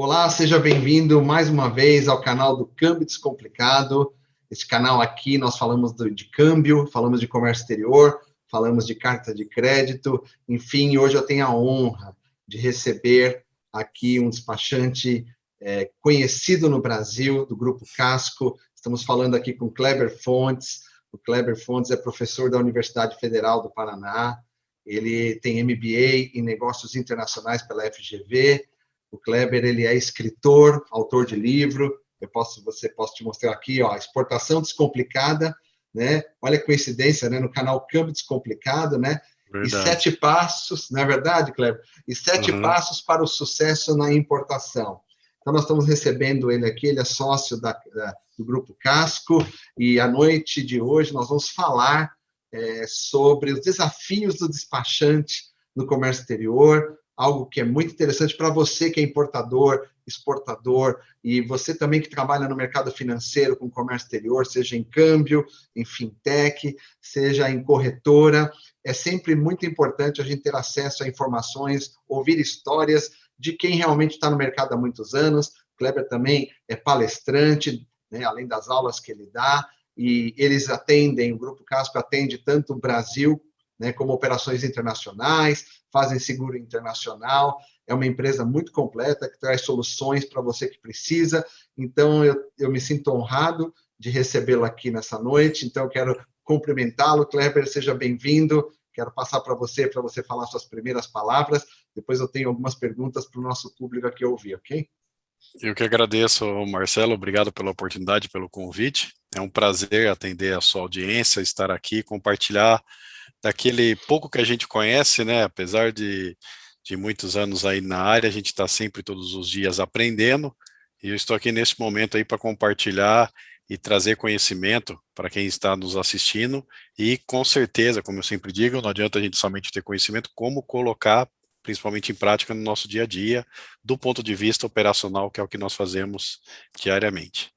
Olá, seja bem-vindo mais uma vez ao canal do Câmbio Descomplicado. Este canal aqui nós falamos de câmbio, falamos de comércio exterior, falamos de carta de crédito, enfim, hoje eu tenho a honra de receber aqui um despachante conhecido no Brasil, do Grupo Casco. Estamos falando aqui com Kleber Fontes. O Kleber Fontes é professor da Universidade Federal do Paraná, ele tem MBA em Negócios Internacionais pela FGV. O Kleber, ele é escritor, autor de livro. Posso te mostrar aqui, ó, Exportação Descomplicada, né? Olha a coincidência, né? No canal Câmbio Descomplicado, né? E Verdade. 7 passos, não é verdade, Kleber? E 7 Uhum. passos para o sucesso na importação. Então, nós estamos recebendo ele aqui, ele é sócio do Grupo Casco, e à noite de hoje nós vamos falar sobre os desafios do despachante no comércio exterior, algo que é muito interessante para você que é importador, exportador, e você também que trabalha no mercado financeiro com comércio exterior, seja em câmbio, em fintech, seja em corretora. É sempre muito importante a gente ter acesso a informações, ouvir histórias de quem realmente está no mercado há muitos anos. Kleber também é palestrante, né, além das aulas que ele dá, e eles atendem, o Grupo Casco atende tanto o Brasil, né, como operações internacionais, fazem seguro internacional. É uma empresa muito completa, que traz soluções para você que precisa. Então, eu me sinto honrado de recebê-lo aqui nessa noite. Então, eu quero cumprimentá-lo. Kleber, seja bem-vindo. Quero passar para você falar suas primeiras palavras. Depois eu tenho algumas perguntas para o nosso público aqui ouvir, ok? Eu que agradeço, Marcelo, obrigado pela oportunidade, pelo convite. É um prazer atender a sua audiência, estar aqui, compartilhar daquele pouco que a gente conhece, né? Apesar de muitos anos aí na área, a gente está sempre todos os dias aprendendo, e eu estou aqui nesse momento aí para compartilhar e trazer conhecimento para quem está nos assistindo, e com certeza, como eu sempre digo, não adianta a gente somente ter conhecimento, como colocar principalmente em prática no nosso dia a dia, do ponto de vista operacional, que é o que nós fazemos diariamente.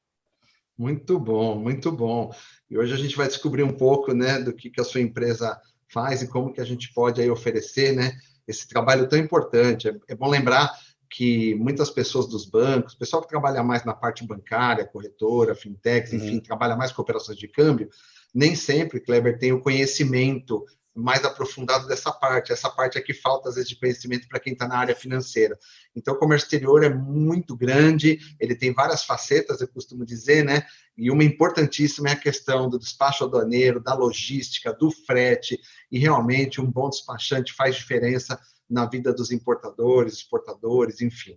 Muito bom, muito bom. E hoje a gente vai descobrir um pouco, né, do que a sua empresa faz e como que a gente pode aí oferecer, né, esse trabalho tão importante. É bom lembrar que muitas pessoas dos bancos, pessoal que trabalha mais na parte bancária, corretora, fintechs, enfim, Uhum. trabalha mais com operações de câmbio, nem sempre, Kleber, tem o conhecimento mais aprofundado dessa parte. Essa parte é que falta, às vezes, de conhecimento para quem está na área financeira. Então, o comércio exterior é muito grande, ele tem várias facetas, eu costumo dizer, né? E uma importantíssima é a questão do despacho aduaneiro, da logística, do frete, e realmente um bom despachante faz diferença na vida dos importadores, exportadores, enfim.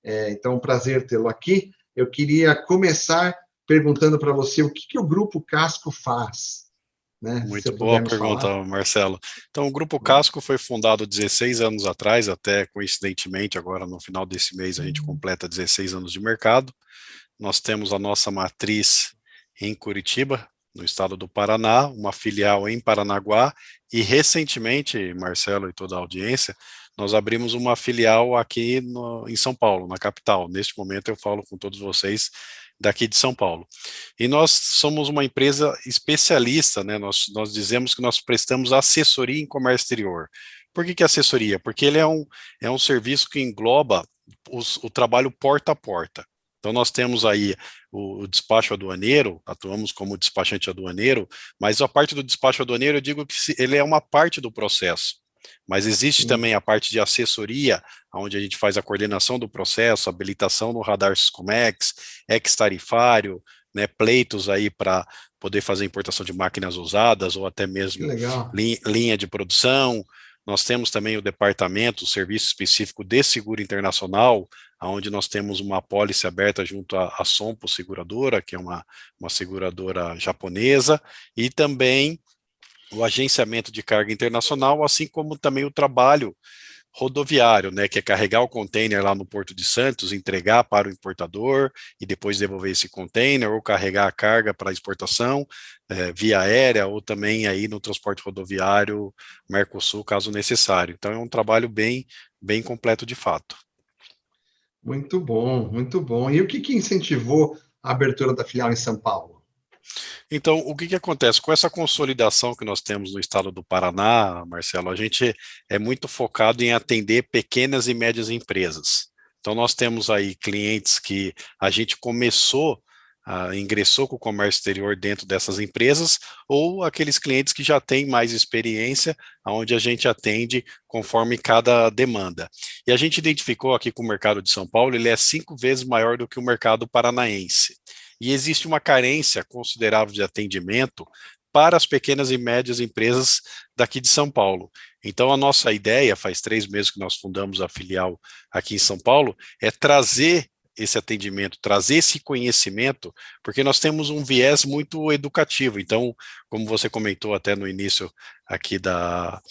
Então, é um prazer tê-lo aqui. Eu queria começar perguntando para você o que o Grupo Casco faz, né? Se você Muito boa puder nos falar. pergunta, Marcelo. Então, o Grupo Casco foi fundado 16 anos atrás, até coincidentemente, agora no final desse mês a gente completa 16 anos de mercado. Nós temos a nossa matriz em Curitiba, no estado do Paraná, uma filial em Paranaguá, e recentemente, Marcelo e toda a audiência, nós abrimos uma filial aqui em São Paulo, na capital. Neste momento eu falo com todos vocês daqui de São Paulo. E nós somos uma empresa especialista, né? Nós dizemos que nós prestamos assessoria em comércio exterior. Por que assessoria? Porque ele é um serviço que engloba o trabalho porta a porta. Então, nós temos aí o despacho aduaneiro, atuamos como despachante aduaneiro, mas a parte do despacho aduaneiro, eu digo que ele é uma parte do processo. Mas existe Sim, também a parte de assessoria, onde a gente faz a coordenação do processo, habilitação no radar Siscomex, ex-tarifário, né, pleitos aí para poder fazer importação de máquinas usadas ou até que mesmo legal. linha de produção. Nós temos também o departamento, o serviço específico de seguro internacional, onde nós temos uma apólice aberta junto à Sompo Seguradora, que é uma seguradora japonesa, e também o agenciamento de carga internacional, assim como também o trabalho rodoviário, né, que é carregar o container lá no Porto de Santos, entregar para o importador e depois devolver esse container, ou carregar a carga para exportação via aérea, ou também aí no transporte rodoviário Mercosul, caso necessário. Então é um trabalho bem completo de fato. Muito bom, muito bom. E o que incentivou a abertura da filial em São Paulo? Então, o que acontece? Com essa consolidação que nós temos no estado do Paraná, Marcelo, a gente é muito focado em atender pequenas e médias empresas. Então, nós temos aí clientes que a gente ingressou com o comércio exterior dentro dessas empresas, ou aqueles clientes que já têm mais experiência, onde a gente atende conforme cada demanda. E a gente identificou aqui que o mercado de São Paulo, ele é 5 vezes maior do que o mercado paranaense. E existe uma carência considerável de atendimento para as pequenas e médias empresas daqui de São Paulo. Então, a nossa ideia, faz 3 meses que nós fundamos a filial aqui em São Paulo, é trazer esse atendimento, trazer esse conhecimento, porque nós temos um viés muito educativo. Então, como você comentou até no início aqui da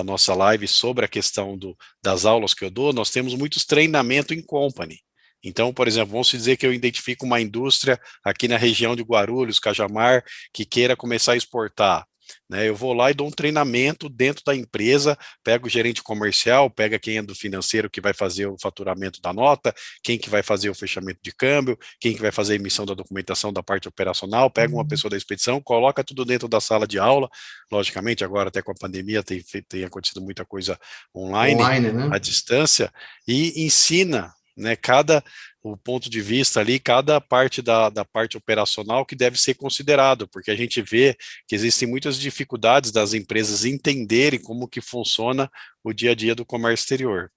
nossa live sobre a questão das aulas que eu dou, nós temos muitos treinamentos em company. Então, por exemplo, vamos dizer que eu identifico uma indústria aqui na região de Guarulhos, Cajamar, que queira começar a exportar. Né, eu vou lá e dou um treinamento dentro da empresa, pego o gerente comercial, pega quem é do financeiro que vai fazer o faturamento da nota, quem que vai fazer o fechamento de câmbio, quem que vai fazer a emissão da documentação da parte operacional, pega uma pessoa da expedição, coloca tudo dentro da sala de aula, logicamente agora até com a pandemia tem acontecido muita coisa online, né? à distância, e ensina, né, o ponto de vista ali, cada parte da parte operacional que deve ser considerado, porque a gente vê que existem muitas dificuldades das empresas entenderem como que funciona o dia a dia do comércio exterior.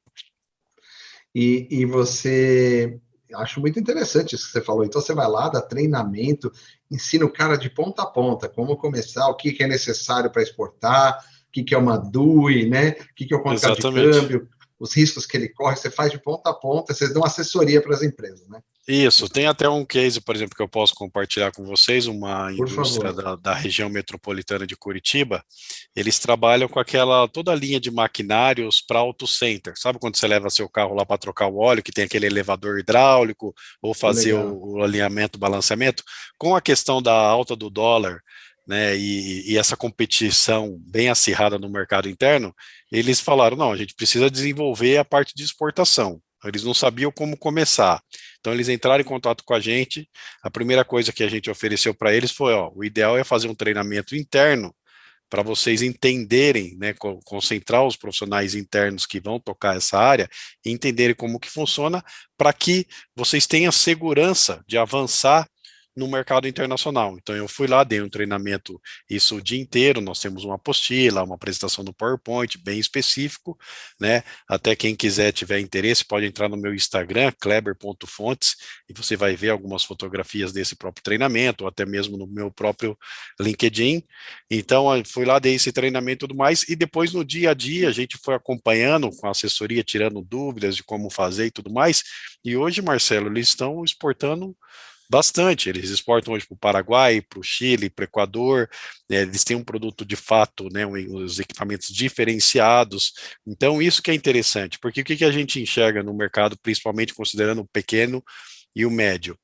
E você, acho muito interessante isso que você falou, então você vai lá, dá treinamento, ensina o cara de ponta a ponta, como começar, o que é necessário para exportar, o que é uma DUI, né? O que é o contrato de Exatamente. câmbio, os riscos que ele corre, você faz de ponta a ponta, vocês dão assessoria para as empresas, né? Isso, tem até um case, por exemplo, que eu posso compartilhar com vocês, uma Por indústria favor. da região metropolitana de Curitiba, eles trabalham com toda a linha de maquinários para auto center, sabe quando você leva seu carro lá para trocar o óleo, que tem aquele elevador hidráulico, ou Que fazer legal. o alinhamento, o balanceamento, com a questão da alta do dólar, né, e essa competição bem acirrada no mercado interno, eles falaram, não, a gente precisa desenvolver a parte de exportação. Eles não sabiam como começar. Então, eles entraram em contato com a gente. A primeira coisa que a gente ofereceu para eles foi: ó, o ideal é fazer um treinamento interno para vocês entenderem, né, concentrar os profissionais internos que vão tocar essa área, e entenderem como que funciona, para que vocês tenham segurança de avançar no mercado internacional. Então, eu fui lá, dei um treinamento isso o dia inteiro, nós temos uma apostila, uma apresentação no PowerPoint bem específico, né? Até quem quiser, tiver interesse, pode entrar no meu Instagram, kleber.fontes, e você vai ver algumas fotografias desse próprio treinamento, ou até mesmo no meu próprio LinkedIn. Então, eu fui lá, dei esse treinamento e tudo mais, e depois no dia a dia a gente foi acompanhando com a assessoria, tirando dúvidas de como fazer e tudo mais, e hoje, Marcelo, eles estão exportando bastante. Eles exportam hoje para o Paraguai, para o Chile, para o Equador. Eles têm um produto de fato, né, os equipamentos diferenciados. Então, isso que é interessante, porque o que a gente enxerga no mercado, principalmente considerando o pequeno e o médio?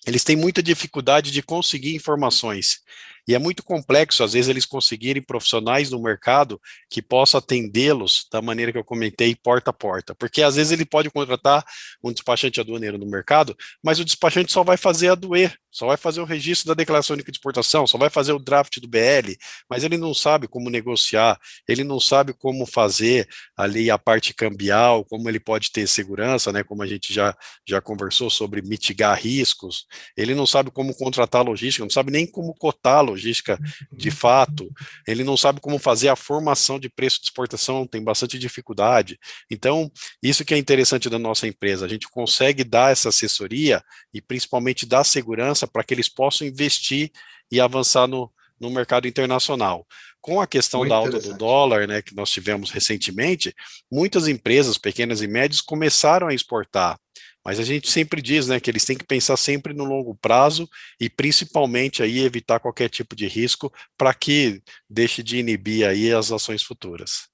Eles têm muita dificuldade de conseguir informações. E é muito complexo, às vezes, eles conseguirem profissionais no mercado que possam atendê-los da maneira que eu comentei, porta a porta. Porque, às vezes, ele pode contratar um despachante aduaneiro no mercado, mas o despachante só vai fazer a doer, só vai fazer o registro da declaração única de exportação, só vai fazer o draft do BL, mas ele não sabe como negociar, ele não sabe como fazer ali a parte cambial, como ele pode ter segurança, né, como a gente já conversou sobre mitigar riscos, ele não sabe como contratar logística, não sabe nem como cotar a logística de fato, ele não sabe como fazer a formação de preço de exportação, tem bastante dificuldade. Então, isso que é interessante da nossa empresa, a gente consegue dar essa assessoria e principalmente dar segurança para que eles possam investir e avançar no mercado internacional. Com a questão da Muito alta do interessante. dólar, né, que nós tivemos recentemente, muitas empresas, pequenas e médias, começaram a exportar. Mas a gente sempre diz, né, que eles têm que pensar sempre no longo prazo e principalmente aí evitar qualquer tipo de risco para que deixe de inibir aí as ações futuras.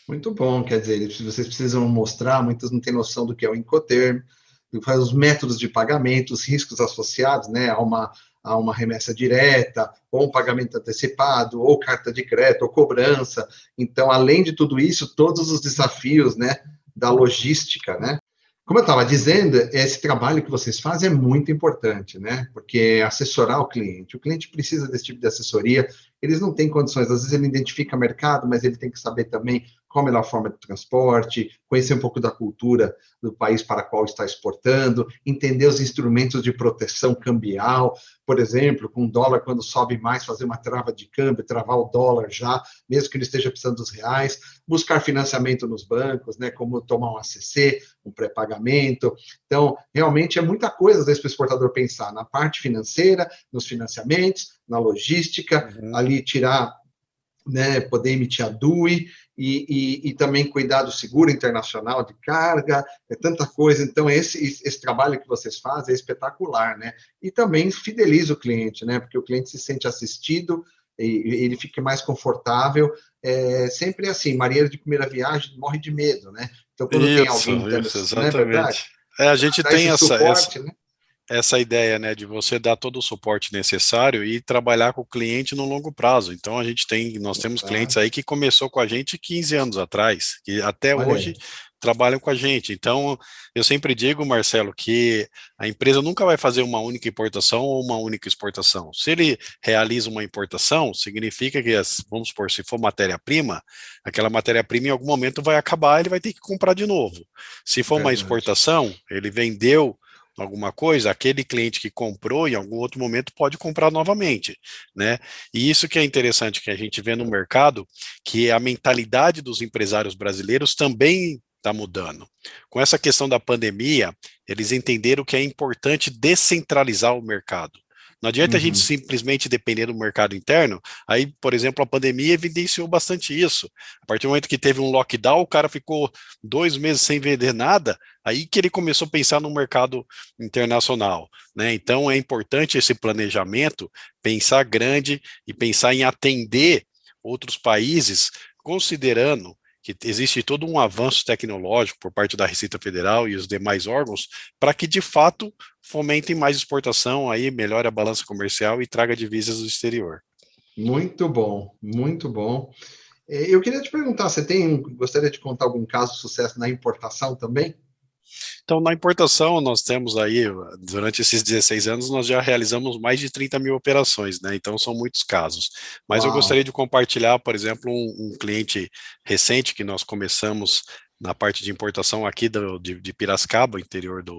Muito bom, quer dizer, vocês precisam mostrar, muitos não têm noção do que é o Incoterm, os métodos de pagamento, os riscos associados, né, a uma remessa direta, ou um pagamento antecipado, ou carta de crédito, ou cobrança. Então, além de tudo isso, todos os desafios, né, da logística, né? Como eu estava dizendo, esse trabalho que vocês fazem é muito importante, né? Porque assessorar o cliente precisa desse tipo de assessoria, eles não têm condições, às vezes ele identifica mercado, mas ele tem que saber também qual a melhor forma de transporte, conhecer um pouco da cultura do país para qual está exportando, entender os instrumentos de proteção cambial, por exemplo, com o dólar, quando sobe mais, fazer uma trava de câmbio, travar o dólar já, mesmo que ele esteja precisando dos reais, buscar financiamento nos bancos, né, como tomar um ACC, um pré-pagamento. Então, realmente é muita coisa, às vezes, para o exportador pensar na parte financeira, nos financiamentos, na logística, ali tirar, né, poder emitir a DUI e também cuidar do seguro internacional de carga, é tanta coisa. Então, esse trabalho que vocês fazem é espetacular, né? E também fideliza o cliente, né? Porque o cliente se sente assistido, e ele fica mais confortável. É sempre assim, marinheiro de primeira viagem morre de medo, né? Então, quando tem alguém dando, não é verdade? Exatamente. A gente Dá tem esse suporte, né? essa ideia, né, de você dar todo o suporte necessário e trabalhar com o cliente no longo prazo. Então, nós temos clientes Exato. aí que começou com a gente 15 anos atrás, que até Olha hoje aí. trabalham com a gente. Então, eu sempre digo, Marcelo, que a empresa nunca vai fazer uma única importação ou uma única exportação. Se ele realiza uma importação, significa que, vamos supor, se for matéria-prima, aquela matéria-prima em algum momento vai acabar, ele vai ter que comprar de novo. Se for uma Verdade. exportação, ele vendeu alguma coisa, aquele cliente que comprou em algum outro momento pode comprar novamente, né? E isso que é interessante que a gente vê no mercado, que a mentalidade dos empresários brasileiros também está mudando. Com essa questão da pandemia, eles entenderam que é importante descentralizar o mercado. Não adianta a gente Uhum. simplesmente depender do mercado interno. Aí, por exemplo, a pandemia evidenciou bastante isso. A partir do momento que teve um lockdown, o cara ficou 2 meses sem vender nada, aí que ele começou a pensar no mercado internacional, né? Então é importante esse planejamento, pensar grande e pensar em atender outros países, considerando que existe todo um avanço tecnológico por parte da Receita Federal e os demais órgãos para que de fato fomentem mais exportação, aí melhore a balança comercial e traga divisas do exterior. Muito bom, muito bom. Eu queria te perguntar, gostaria de contar algum caso de sucesso na importação também? Então, na importação, nós temos aí, durante esses 16 anos, nós já realizamos mais de 30 mil operações, né? Então, são muitos casos. Mas eu gostaria Uau, de compartilhar, por exemplo, um cliente recente que nós começamos na parte de importação aqui de Piracicaba, interior de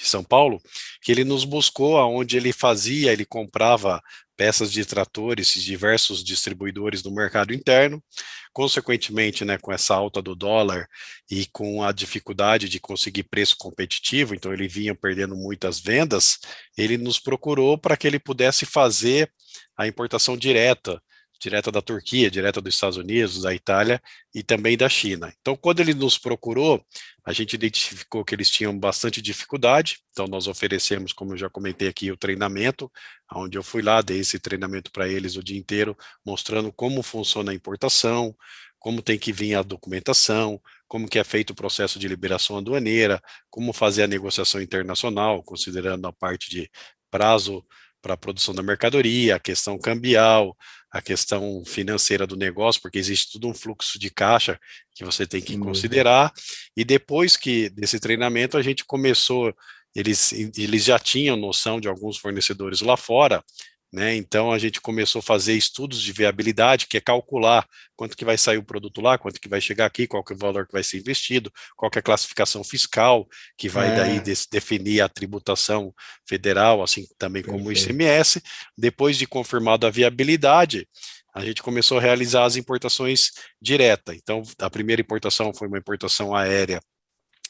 São Paulo, que ele nos buscou aonde ele comprava peças de tratores de diversos distribuidores no mercado interno. Consequentemente, né, com essa alta do dólar e com a dificuldade de conseguir preço competitivo, então ele vinha perdendo muitas vendas, ele nos procurou para que ele pudesse fazer a importação direta da Turquia, direta dos Estados Unidos, da Itália e também da China. Então, quando ele nos procurou, a gente identificou que eles tinham bastante dificuldade, então nós oferecemos, como eu já comentei aqui, o treinamento, onde eu fui lá, dei esse treinamento para eles o dia inteiro, mostrando como funciona a importação, como tem que vir a documentação, como que é feito o processo de liberação aduaneira, como fazer a negociação internacional, considerando a parte de prazo para a produção da mercadoria, a questão cambial, a questão financeira do negócio, porque existe todo um fluxo de caixa que você tem que sem dúvida. considerar. E depois que desse treinamento a gente começou, eles já tinham noção de alguns fornecedores lá fora, né? Então a gente começou a fazer estudos de viabilidade, que é calcular quanto que vai sair o produto lá, quanto que vai chegar aqui, qual que é o valor que vai ser investido, qual que é a classificação fiscal, que vai daí É, definir a tributação federal, assim também como o perfeito. ICMS. Depois de confirmada a viabilidade, a gente começou a realizar as importações diretas. Então, a primeira importação foi uma importação aérea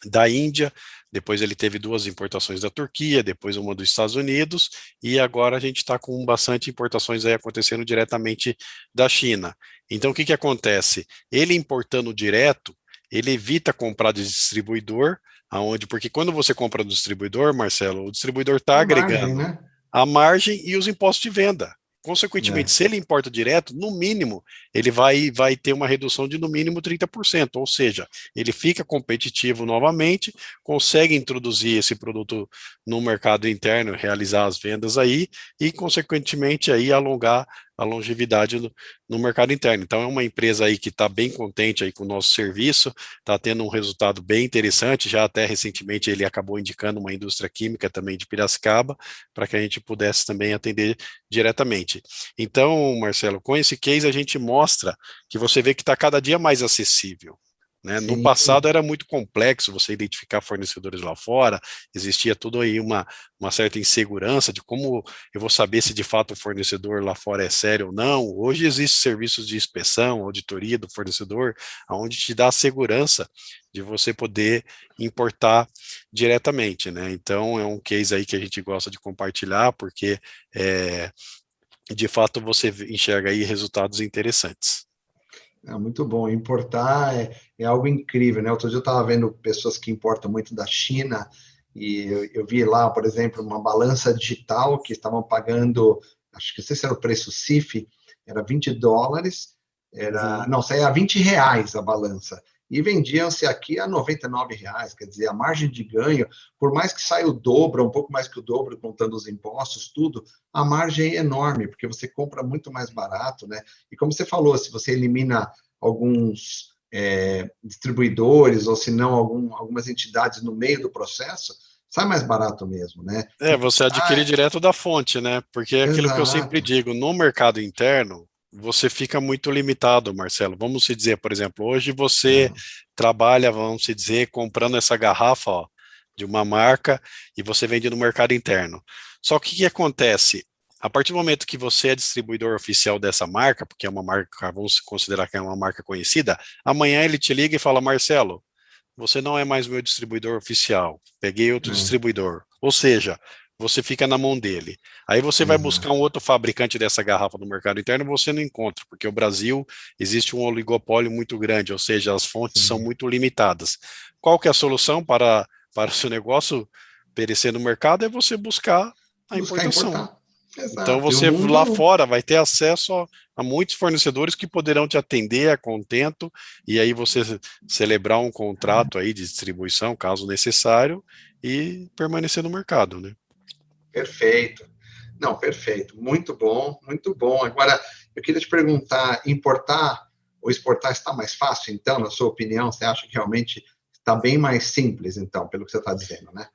da Índia, depois ele teve 2 importações da Turquia, depois uma dos Estados Unidos, e agora a gente está com bastante importações aí acontecendo diretamente da China. Então, o que que acontece? Ele importando direto, ele evita comprar de distribuidor, aonde, porque quando você compra do distribuidor, Marcelo, o distribuidor está A margem, agregando né? a margem e os impostos de venda. Consequentemente, É, se ele importa direto, no mínimo, ele vai ter uma redução de no mínimo 30%, ou seja, ele fica competitivo novamente, consegue introduzir esse produto no mercado interno, realizar as vendas aí e, consequentemente, aí alongar a longevidade no mercado interno. Então, é uma empresa aí que está bem contente aí com o nosso serviço, está tendo um resultado bem interessante, já até recentemente ele acabou indicando uma indústria química também de Piracicaba, para que a gente pudesse também atender diretamente. Então, Marcelo, com esse case a gente mostra que você vê que está cada dia mais acessível. Né? No Sim, passado era muito complexo você identificar fornecedores lá fora, existia tudo aí uma certa insegurança de como eu vou saber se de fato o fornecedor lá fora é sério ou não. Hoje existem serviços de inspeção, auditoria do fornecedor, onde te dá a segurança de você poder importar diretamente, né? Então é um case aí que a gente gosta de compartilhar, porque de fato você enxerga aí resultados interessantes. é muito bom. Importar é algo incrível, né? Outro dia eu estava vendo pessoas que importam muito da China e eu vi lá, por exemplo, uma balança digital que estavam pagando, acho que não sei se era o preço CIF, era US$ 20, Uhum. não, saía a R$ 20 a balança. E vendiam-se aqui a R$ 99, quer dizer, a margem de ganho, por mais que saia o dobro, um pouco mais que o dobro, contando os impostos, tudo, a margem é enorme, porque você compra muito mais barato, né? E como você falou, se você elimina alguns distribuidores, ou se não algumas entidades no meio do processo, sai mais barato mesmo, né? Você adquire Importar, direto da fonte, né? Porque é aquilo que eu sempre exato. digo, no mercado interno, você fica muito limitado, Marcelo. Vamos se dizer, por exemplo, hoje você É, trabalha, vamos se dizer, comprando essa garrafa, ó, de uma marca e você vende no mercado interno. Só que o que acontece? A partir do momento que você é distribuidor oficial dessa marca, porque é uma marca, vamos considerar que é uma marca conhecida, amanhã ele te liga e fala, Marcelo, você não é mais meu distribuidor oficial, peguei outro é, distribuidor. Ou seja, você fica na mão dele. Aí você vai buscar exato. um outro fabricante dessa garrafa no mercado interno e você não encontra, porque o Brasil existe um oligopólio muito grande, ou seja, as fontes são Sim. muito limitadas. Qual que é a solução para o seu negócio perecer no mercado? É você buscar a Buscar importação. importar. Então Exato. E o você lá mundo, fora vai ter acesso a muitos fornecedores que poderão te atender a contento, e aí você celebrar um contrato aí de distribuição, caso necessário, e permanecer no mercado, né? perfeito. Não, perfeito. Muito bom, muito bom. Agora, eu queria te perguntar, importar ou exportar está mais fácil, então, na sua opinião? Você acha que realmente está bem mais simples, então, pelo que você está dizendo, né?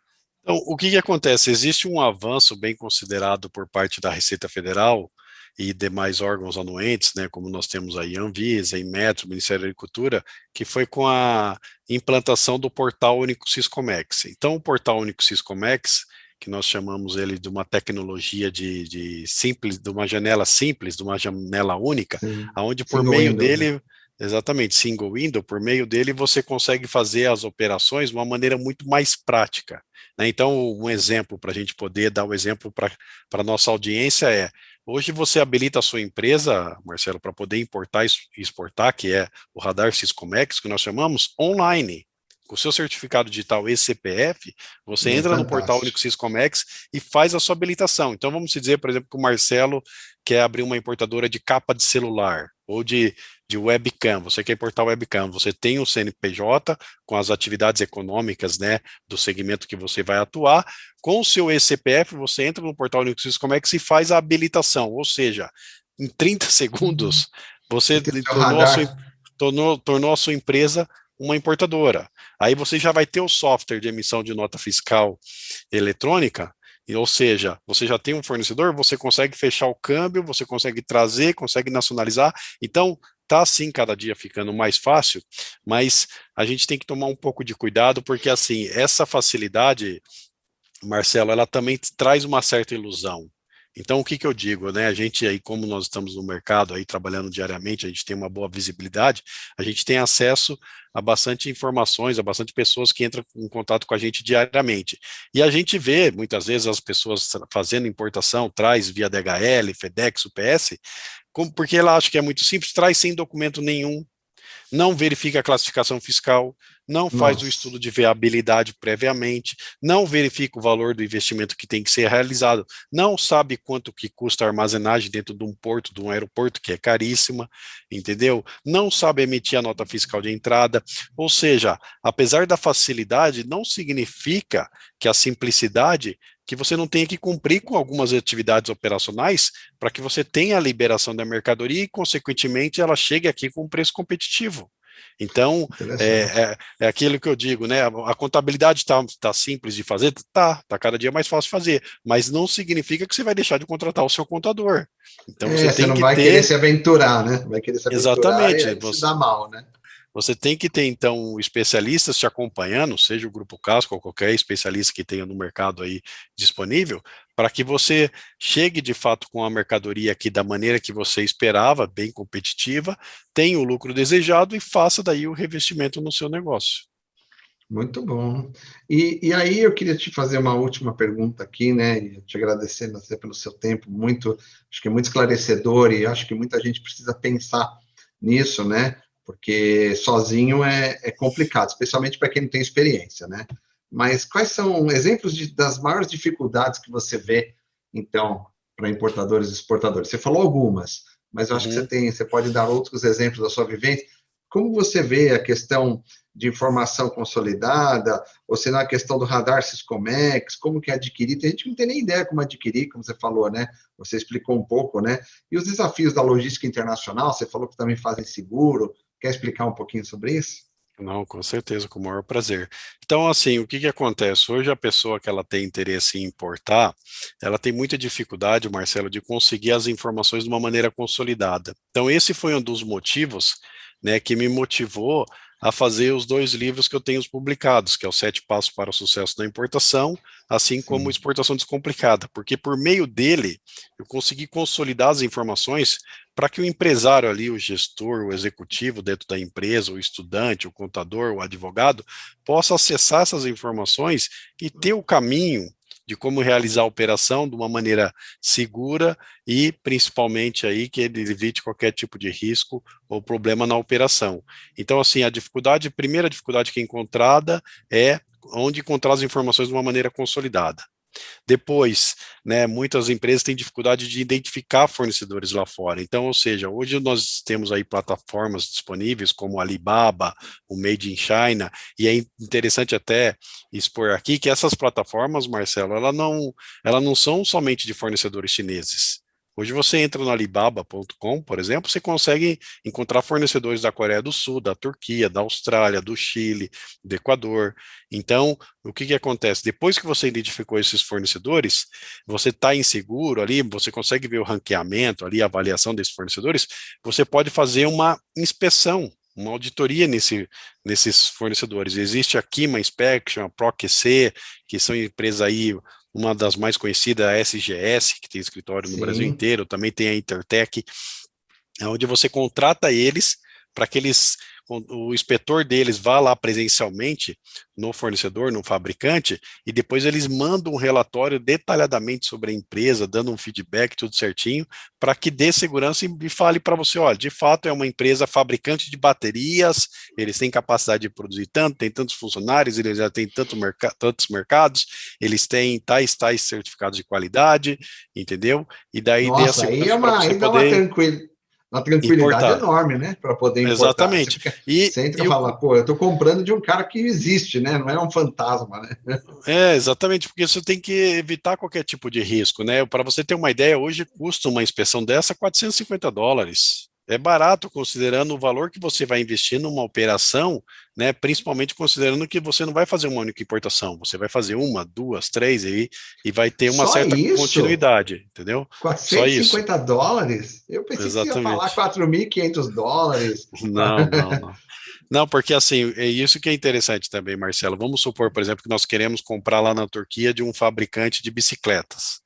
Então, o que que acontece? Existe um avanço bem considerado por parte da Receita Federal e demais órgãos anuentes, né, como nós temos aí a Anvisa, Inmetro, Ministério da Agricultura, que foi com a implantação do Portal Único Siscomex. Então, o Portal Único Siscomex, que nós chamamos ele de uma tecnologia de simples, de uma janela simples, de uma janela única, Sim. aonde por Single meio window, né? dele, exatamente, single window, por meio dele você consegue fazer as operações de uma maneira muito mais prática, né? Então, um exemplo para a gente poder dar o um exemplo para a nossa audiência é: hoje você habilita a sua empresa, Marcelo, para poder importar e exportar, que é o Radar Siscomex, que nós chamamos online. Com o seu certificado digital e CPF, você É entra no portal Único fantástico. Siscomex e faz a sua habilitação. Então, vamos dizer, por exemplo, que o Marcelo quer abrir uma importadora de capa de celular ou de webcam, você quer importar webcam, você tem o CNPJ com as atividades econômicas, né, do segmento que você vai atuar, com o seu eCPF, você entra no portal Único Siscomex e faz a habilitação, ou seja, em 30 segundos, você Você tem o seu tornou radar. tornou a sua empresa uma importadora. Aí você já vai ter o software de emissão de nota fiscal eletrônica, ou seja, você já tem um fornecedor, você consegue fechar o câmbio, você consegue trazer, consegue nacionalizar. Então, tá assim cada dia ficando mais fácil, mas a gente tem que tomar um pouco de cuidado, porque assim, essa facilidade, Marcelo, ela também traz uma certa ilusão. Então, o que que eu digo, né? A gente aí, como nós estamos no mercado aí trabalhando diariamente, a gente tem uma boa visibilidade, a gente tem acesso a bastante informações, a bastante pessoas que entram em contato com a gente diariamente. E a gente vê, muitas vezes, as pessoas fazendo importação, traz via DHL, FedEx, UPS, porque ela acha que é muito simples, traz sem documento nenhum, não verifica a classificação fiscal, não faz o Nossa, estudo de viabilidade previamente, não verifica o valor do investimento que tem que ser realizado, não sabe quanto que custa a armazenagem dentro de um porto, de um aeroporto, que é caríssima, entendeu? Não sabe emitir a nota fiscal de entrada, ou seja, apesar da facilidade, não significa que a simplicidade que você não tenha que cumprir com algumas atividades operacionais para que você tenha a liberação da mercadoria e, consequentemente, ela chegue aqui com um preço competitivo. Então, é aquilo que eu digo, né? A contabilidade tá simples de fazer? Tá cada dia mais fácil de fazer, mas não significa que você vai deixar de contratar o seu contador. Então, você Você tem não que vai querer ter, se aventurar, né? Vai querer se aventurar e exatamente, aí se dá mal, né? você tem que ter, então, especialistas te acompanhando, seja o Grupo Casco ou qualquer especialista que tenha no mercado aí disponível, para que você chegue de fato com a mercadoria aqui da maneira que você esperava, bem competitiva, tenha o lucro desejado e faça daí o revestimento no seu negócio. Muito bom. E aí eu queria te fazer uma última pergunta aqui, né? E te agradecendo até pelo seu tempo, acho que é muito esclarecedor e acho que muita gente precisa pensar nisso, né? Porque sozinho é complicado, especialmente para quem não tem experiência, né? Mas quais são exemplos das maiores dificuldades que você vê, então, para importadores e exportadores? Você falou algumas, mas eu acho que Uhum. você pode dar outros exemplos da sua vivência. Como você vê a questão de informação consolidada, ou se não a questão do radar Siscomex, como que é adquirir? Tem gente que não tem nem ideia como adquirir, como você falou, né? Você explicou um pouco, né? E os desafios da logística internacional, você falou que também fazem seguro. Quer explicar um pouquinho sobre isso? Não, com certeza, com o maior prazer. Então, assim, o que que acontece? Hoje a pessoa que ela tem interesse em importar, ela tem muita dificuldade, Marcelo, de conseguir as informações de uma maneira consolidada. Então, esse foi um dos motivos, né, que me motivou a fazer os 2 livros que eu tenho publicados, que é o Sete Passos para o Sucesso da Importação, assim como Sim. Exportação Descomplicada, porque por meio dele eu consegui consolidar as informações para que o empresário ali, o gestor, o executivo dentro da empresa, o estudante, o contador, o advogado, possa acessar essas informações e ter o caminho de como realizar a operação de uma maneira segura e principalmente aí que ele evite qualquer tipo de risco ou problema na operação. Então, assim, a primeira dificuldade que é encontrada é onde encontrar as informações de uma maneira consolidada. Depois, né, muitas empresas têm dificuldade de identificar fornecedores lá fora. Então, ou seja, hoje nós temos aí plataformas disponíveis como o Alibaba, o Made in China, e é interessante até expor aqui que essas plataformas, Marcelo, elas não são somente de fornecedores chineses. Hoje você entra no alibaba.com, por exemplo, você consegue encontrar fornecedores da Coreia do Sul, da Turquia, da Austrália, do Chile, do Equador. Então, o que que acontece? Depois que você identificou esses fornecedores, você está inseguro ali, você consegue ver o ranqueamento ali, a avaliação desses fornecedores, você pode fazer uma inspeção, uma auditoria nesses fornecedores. Existe a Kima Inspection, a ProQC, que são empresas aí, uma das mais conhecidas, a SGS, que tem escritório no Brasil Sim. inteiro, também tem a Intertech, onde você contrata eles para que o inspetor deles vá lá presencialmente no fornecedor, no fabricante, e depois eles mandam um relatório detalhadamente sobre a empresa, dando um feedback, tudo certinho, para que dê segurança e fale para você, olha, de fato é uma empresa fabricante de baterias, eles têm capacidade de produzir tanto, tem tantos funcionários, eles já têm tantos mercados, eles têm tais certificados de qualidade, entendeu? E daí dê a Nossa, aí segurança para você aí dá poder uma tranquilidade importar. enorme, né? Para poder importar. Exatamente. Você entra e E o, fala, pô, eu estou comprando de um cara que existe, né? Não é um fantasma, né? exatamente, porque você tem que evitar qualquer tipo de risco, né? Para você ter uma ideia, hoje custa uma inspeção dessa $450. É barato considerando o valor que você vai investir numa operação, né? Principalmente considerando que você não vai fazer uma única importação, você vai fazer uma, duas, três e vai ter uma Só certa isso? continuidade, entendeu? Só isso. $450? Eu pensei que você ia falar Exatamente. $4.500. Não, não, não. Não, porque assim, é isso que é interessante também, Marcelo. Vamos supor, por exemplo, que nós queremos comprar lá na Turquia de um fabricante de bicicletas.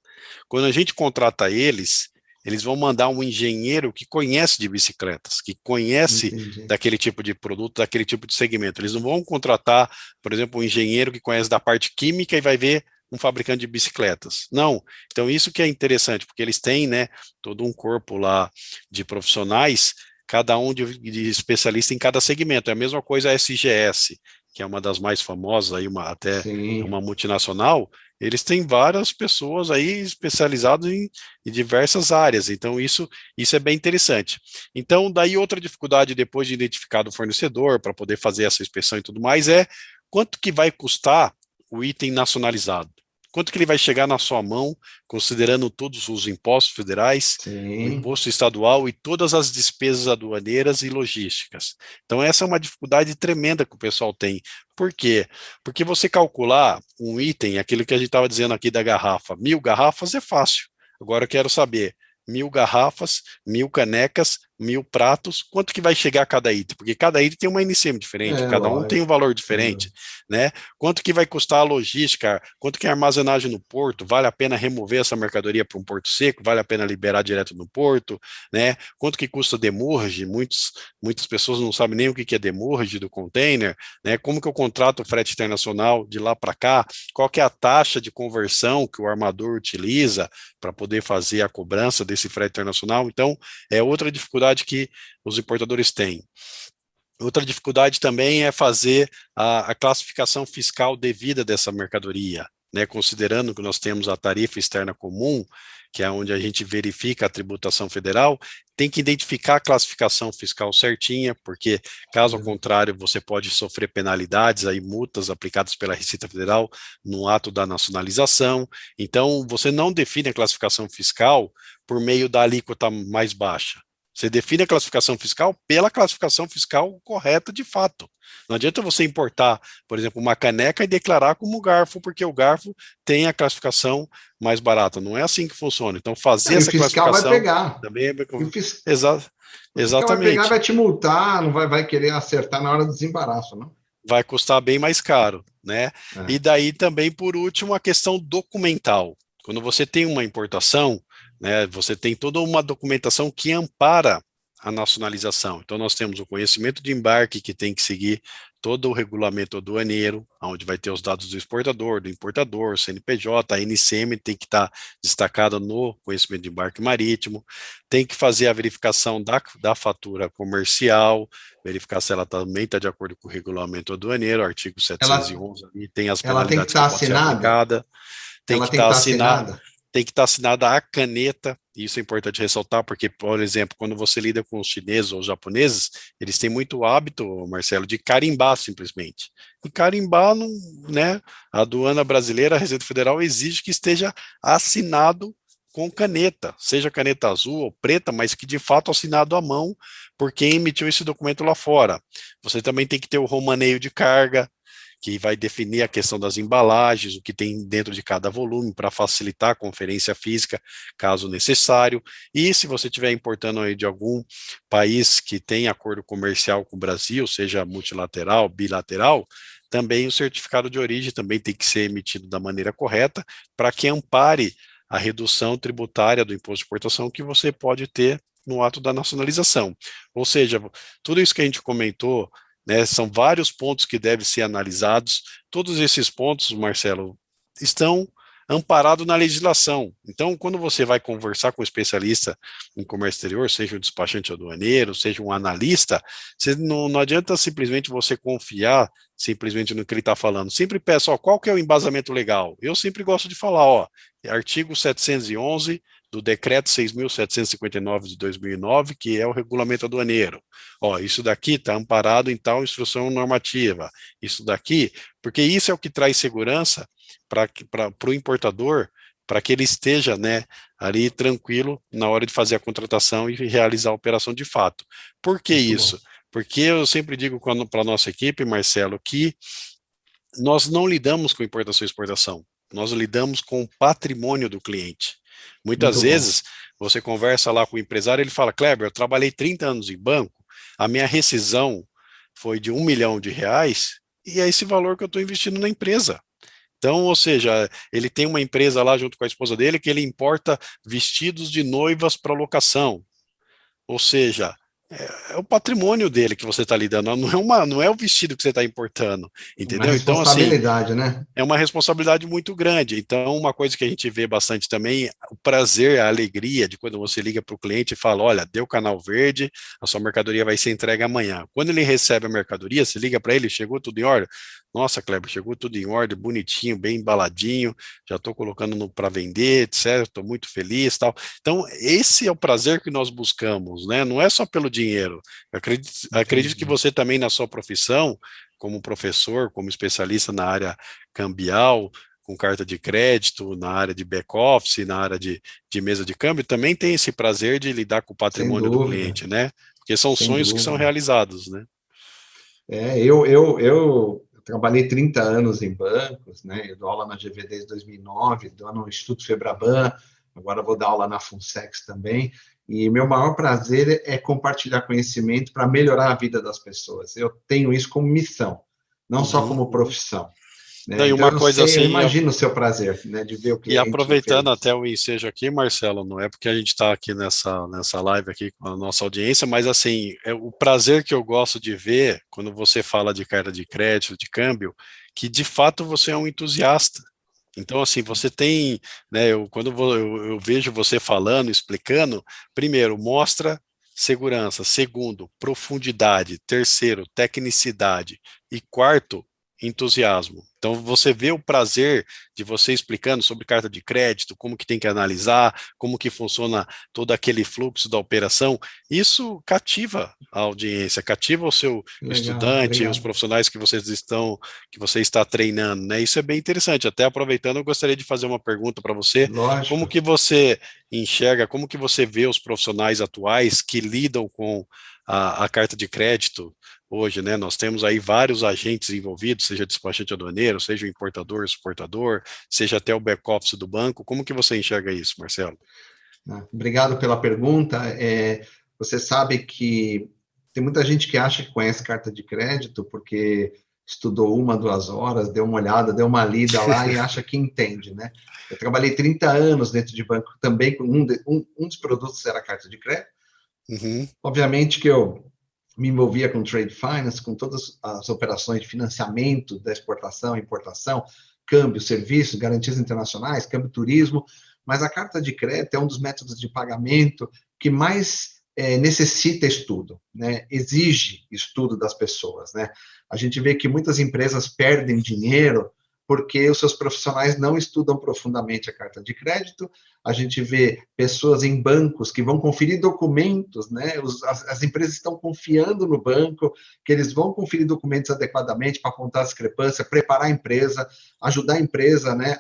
Quando a gente contrata eles, eles vão mandar um engenheiro que conhece de bicicletas, que conhece Entendi. daquele tipo de produto, daquele tipo de segmento. Eles não vão contratar, por exemplo, um engenheiro que conhece da parte química e vai ver um fabricante de bicicletas. Não. Então, isso que é interessante, porque eles têm, né, todo um corpo lá de profissionais, cada um de especialista em cada segmento. É a mesma coisa a SGS, que é uma das mais famosas, aí até Sim. uma multinacional, eles têm várias pessoas aí especializadas em diversas áreas, então isso é bem interessante. Então, daí outra dificuldade depois de identificar o fornecedor, para poder fazer essa inspeção e tudo mais, é quanto que vai custar o item nacionalizado. quanto que ele vai chegar na sua mão, considerando todos os impostos federais, o Sim. imposto estadual e todas as despesas aduaneiras e logísticas. Então, essa é uma dificuldade tremenda que o pessoal tem. Por quê? Porque você calcular um item, aquilo que a gente estava dizendo aqui da garrafa, 1.000 garrafas é fácil. Agora eu quero saber, 1.000 garrafas, 1.000 canecas, 1.000 pratos, quanto que vai chegar cada item? Porque cada item tem uma NCM diferente, cada um tem um Lógico. valor diferente, né? Quanto que vai custar a logística? Quanto que é a armazenagem no porto? Vale a pena remover essa mercadoria para um porto seco? Vale a pena liberar direto no porto, né? Quanto que custa demurrage? Muitas pessoas não sabem nem o que é demurrage do container, né? Como que eu contrato o frete internacional de lá para cá? Qual que é a taxa de conversão que o armador utiliza para poder fazer a cobrança desse frete internacional? Então, é outra dificuldade que os importadores têm. Outra dificuldade também é fazer a classificação fiscal devida dessa mercadoria, né? Considerando que nós temos a tarifa externa comum, que é onde a gente verifica a tributação federal, tem que identificar a classificação fiscal certinha, porque caso contrário você pode sofrer penalidades, aí multas aplicadas pela Receita Federal no ato da nacionalização. Então, você não define a classificação fiscal por meio da alíquota mais baixa. Você define a classificação fiscal pela classificação fiscal correta de fato. Não adianta você importar, por exemplo, uma caneca e declarar como garfo, porque o garfo tem a classificação mais barata. Não é assim que funciona. Então, fazer E o essa fiscal vai classificação pegar. também é... E Exa o fiscal vai pegar, exatamente. vai te multar, não vai querer acertar na hora do desembaraço, não? Vai custar bem mais caro, né? E É. daí também, por último, a questão documental. Quando você tem uma importação, né, você tem toda uma documentação que ampara a nacionalização. Então, nós temos o conhecimento de embarque, que tem que seguir todo o regulamento aduaneiro, onde vai ter os dados do exportador, do importador, CNPJ, a NCM tem que estar destacada no conhecimento de embarque marítimo, tem que fazer a verificação da fatura comercial, verificar se ela também está de acordo com o regulamento aduaneiro, artigo Ela, 711, ali tem as ela tem que penalidades que estar pode ser assinada? aplicada, tem Ela que tem que estar estar assinada, assinada? tem que estar assinada a caneta, e isso é importante ressaltar, porque, por exemplo, quando você lida com os chineses ou os japoneses, eles têm muito hábito, Marcelo, de carimbar simplesmente. E carimbar, não, né, a aduana brasileira, a Receita Federal, exige que esteja assinado com caneta, seja caneta azul ou preta, mas que de fato assinado à mão por quem emitiu esse documento lá fora. Você também tem que ter o romaneio de carga, que vai definir a questão das embalagens, o que tem dentro de cada volume, para facilitar a conferência física, caso necessário. E se você estiver importando aí de algum país que tem acordo comercial com o Brasil, seja multilateral, bilateral, também o certificado de origem também tem que ser emitido da maneira correta, para que ampare a redução tributária do imposto de importação que você pode ter no ato da nacionalização. Ou seja, tudo isso que a gente comentou, né, são vários pontos que devem ser analisados. Todos esses pontos, Marcelo, estão amparados na legislação. Então, quando você vai conversar com um especialista em comércio exterior, seja um despachante aduaneiro, seja um analista, você não adianta simplesmente você confiar simplesmente no que ele está falando. Sempre peça, ó, qual que é o embasamento legal? Eu sempre gosto de falar, ó, artigo 711 do decreto 6.759 de 2009, que é o regulamento aduaneiro. Ó, isso daqui está amparado em tal instrução normativa. Isso daqui, porque isso é o que traz segurança para o importador, para que ele esteja, né, ali tranquilo na hora de fazer a contratação e realizar a operação de fato. Por que Muito bom. isso? Porque eu sempre digo para a nossa equipe, Marcelo, que nós não lidamos com importação e exportação, nós lidamos com o patrimônio do cliente. Muitas Muito bom. vezes você conversa lá com o empresário, ele fala, Kleber, eu trabalhei 30 anos em banco, a minha rescisão foi de R$ 1 milhão, e é esse valor que eu estou investindo na empresa. Então, ou seja, ele tem uma empresa lá junto com a esposa dele que ele importa vestidos de noivas para locação. Ou seja, é o patrimônio dele que você está lidando, não é o vestido que você está importando, Uma entendeu? Então, assim, responsabilidade, né? é uma responsabilidade muito grande. Então, uma coisa que a gente vê bastante também, o prazer, a alegria de quando você liga para o cliente e fala, olha, deu canal verde, a sua mercadoria vai ser entregue amanhã. Quando ele recebe a mercadoria, você liga para ele, chegou tudo em ordem? Nossa, Kleber, chegou tudo em ordem, bonitinho, bem embaladinho, já estou colocando para vender, etc. Estou muito feliz, tal. Então, esse é o prazer que nós buscamos, né? Não é só pelo dinheiro. Acredito que Entendi. você também, na sua profissão, como professor, como especialista na área cambial, com carta de crédito, na área de back-office, na área de mesa de câmbio, também tem esse prazer de lidar com o Sem patrimônio do dúvida, cliente, né? Porque são sem sonhos que são dúvida. realizados, né? Eu trabalhei 30 anos em bancos, né? Eu dou aula na GV desde 2009, dou no Instituto Febraban, agora vou dar aula na Funsex também. E meu maior prazer é compartilhar conhecimento para melhorar a vida das pessoas. Eu tenho isso como missão, não só Uhum, como uhum. profissão, Não, né? e Então uma eu coisa sei, eu assim, imagino o seu prazer, né, de ver o e cliente aproveitando até feliz. o ensejo aqui, Marcelo, não é porque a gente está aqui nessa live aqui com a nossa audiência, mas assim, é o prazer que eu gosto de ver quando você fala de carta de crédito, de câmbio, que de fato você é um entusiasta. Então, assim, você tem, né, eu vejo você falando, explicando, primeiro, mostra segurança, segundo, profundidade, terceiro, tecnicidade e quarto, entusiasmo. Então, você vê o prazer de você explicando sobre carta de crédito, como que tem que analisar, como que funciona todo aquele fluxo da operação, isso cativa a audiência, cativa o seu Legal, estudante, os obrigado. profissionais que você está treinando, né? Isso é bem interessante. Até aproveitando, eu gostaria de fazer uma pergunta para você. Como Lógico. que você enxerga, como que você vê os profissionais atuais que lidam com a carta de crédito hoje, né? Nós temos aí vários agentes envolvidos, seja despachante aduaneiro, seja o importador, exportador, seja até o back-office do banco. Como que você enxerga isso, Marcelo? Obrigado pela pergunta. Você sabe que tem muita gente que acha que conhece carta de crédito porque estudou 1, 2 horas, deu uma olhada, deu uma lida lá e acha que entende, né? Eu trabalhei 30 anos dentro de banco também, com um dos produtos era carta de crédito. Uhum, Obviamente que eu me envolvia com trade finance, com todas as operações de financiamento da exportação, importação, câmbio, serviços, garantias internacionais, câmbio turismo, mas a carta de crédito é um dos métodos de pagamento que mais necessita estudo, né? Exige estudo das pessoas, né? A gente vê que muitas empresas perdem dinheiro porque os seus profissionais não estudam profundamente a carta de crédito. A gente vê pessoas em bancos que vão conferir documentos, né? As empresas estão confiando no banco, que eles vão conferir documentos adequadamente para apontar a discrepância, preparar a empresa, ajudar a empresa, né,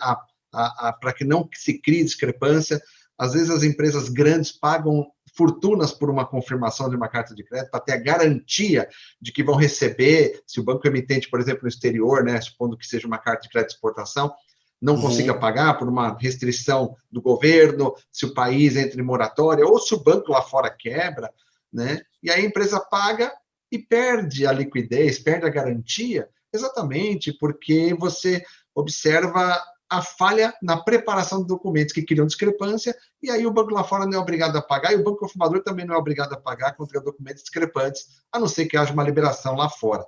para que não se crie discrepância. Às vezes as empresas grandes pagam fortunas por uma confirmação de uma carta de crédito, para ter a garantia de que vão receber, se o banco emitente, por exemplo, no exterior, né, supondo que seja uma carta de crédito de exportação, não consiga uhum. pagar por uma restrição do governo, se o país entra em moratória, ou se o banco lá fora quebra, né? E aí a empresa paga e perde a liquidez, perde a garantia, exatamente porque você observa a falha na preparação de documentos que criam discrepância, e aí o banco lá fora não é obrigado a pagar, e o banco confirmador também não é obrigado a pagar contra documentos discrepantes, a não ser que haja uma liberação lá fora.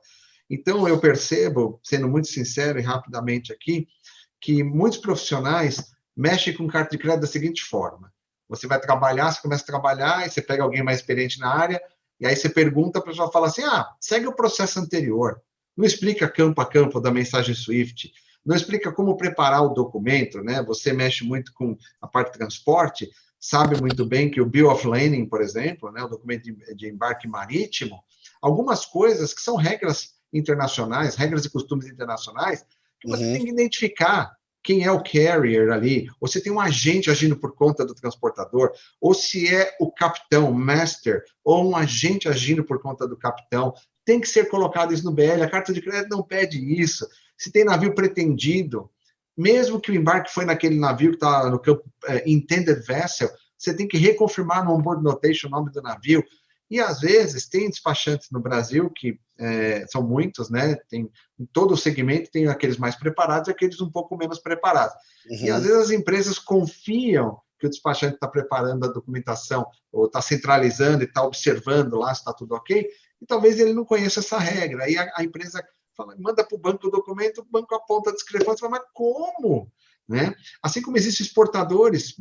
Então, eu percebo, sendo muito sincero e rapidamente aqui, que muitos profissionais mexem com carta de crédito da seguinte forma: você vai trabalhar, você começa a trabalhar, e você pega alguém mais experiente na área, e aí você pergunta, a pessoa fala assim: segue o processo anterior, não explica campo a campo da mensagem Swift, não explica como preparar o documento, né? Você mexe muito com a parte de transporte, sabe muito bem que o Bill of Lading, por exemplo, né, o documento de embarque marítimo, algumas coisas que são regras internacionais, regras e costumes internacionais, que você Uhum. tem que identificar quem é o carrier ali, ou se tem um agente agindo por conta do transportador, ou se é o capitão, master, ou um agente agindo por conta do capitão. Tem que ser colocado isso no BL. A carta de crédito não pede isso. Se tem navio pretendido, mesmo que o embarque foi naquele navio que está no campo intended vessel, você tem que reconfirmar no onboard notation o nome do navio. E às vezes tem despachantes no Brasil que são muitos, né? Tem em todo o segmento tem aqueles mais preparados e aqueles um pouco menos preparados. E às Uhum. vezes as empresas confiam que o despachante está preparando a documentação ou está centralizando e está observando lá se está tudo ok, e talvez ele não conheça essa regra. Aí a empresa fala, manda para o banco o documento, o banco aponta a discrepância, mas como? Né? Assim como existem exportadores,